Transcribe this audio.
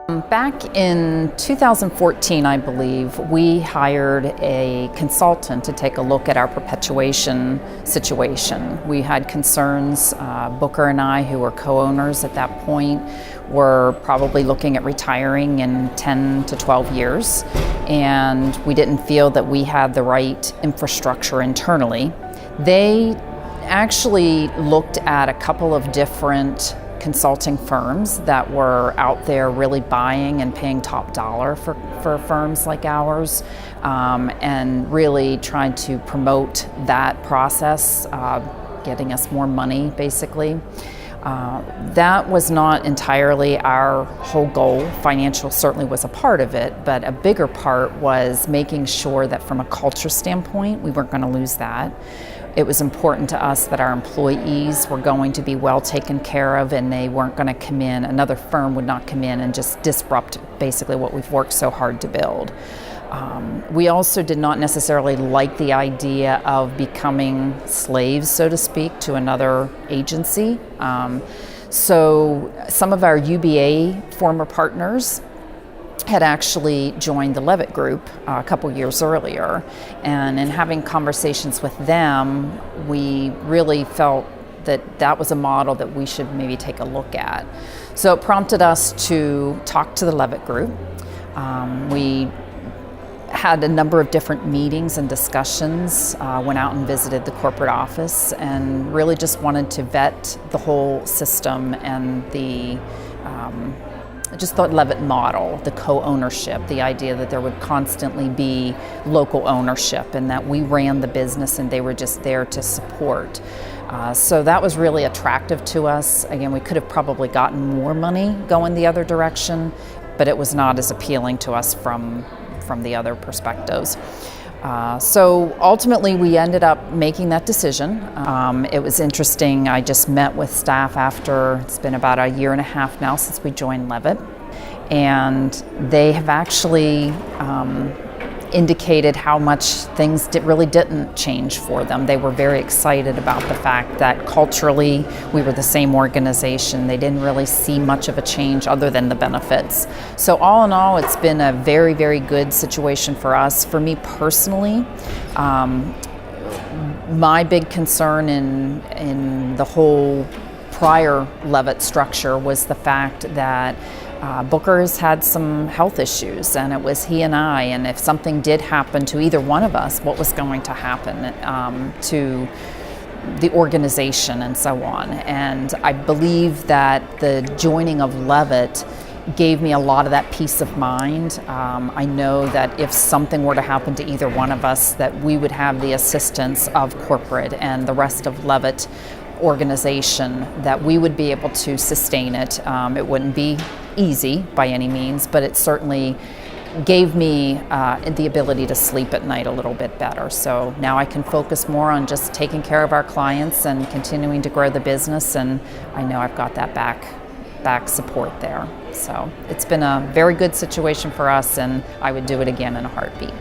Back in 2014, I believe, we hired a consultant to take a look at our perpetuation situation. We had concerns. Booker and I, who were co-owners at that point, were probably looking at retiring in 10 to 12 years, and we didn't feel that we had the right infrastructure internally. They actually looked at a couple of different consulting firms that were out there really buying and paying top dollar for firms like ours, and really trying to promote that process, getting us more money basically. That was not entirely our whole goal. Financial certainly was a part of it, but a bigger part was making sure that from a culture standpoint, we weren't going to lose that. It was important to us that our employees were going to be well taken care of, and they weren't going to come in, another firm would not come in and just disrupt basically what we've worked so hard to build. We also did not necessarily like the idea of becoming slaves, so to speak, to another agency. So some of our UBA former partners had actually joined the Leavitt group a couple years earlier, and in having conversations with them, we really felt that that was a model that we should maybe take a look at. So it prompted us to talk to the Leavitt group. We had a number of different meetings and discussions, went out and visited the corporate office, and really just wanted to vet the whole system and just the Leavitt model, the co-ownership, the idea that there would constantly be local ownership and that we ran the business and they were just there to support. So that was really attractive to us. Again, we could have probably gotten more money going the other direction, but it was not as appealing to us from the other perspectives. So ultimately we ended up making that decision. It was interesting. I just met with staff after, it's been about a year and a half now since we joined Leavitt, and they have actually indicated how much things really didn't change for them. They were very excited about the fact that culturally we were the same organization. They didn't really see much of a change other than the benefits. So all in all, it's been a very, very good situation for us. For me personally, my big concern in the whole prior Leavitt structure was the fact that Booker's had some health issues, and it was he and I, and if something did happen to either one of us, what was going to happen to the organization and so on. And I believe that the joining of Leavitt gave me a lot of that peace of mind. I know that if something were to happen to either one of us, that we would have the assistance of corporate and the rest of Leavitt organization, that we would be able to sustain it. It wouldn't be easy by any means, but it certainly gave me the ability to sleep at night a little bit better. So now I can focus more on just taking care of our clients and continuing to grow the business, and I know I've got that back support there. So it's been a very good situation for us, and I would do it again in a heartbeat.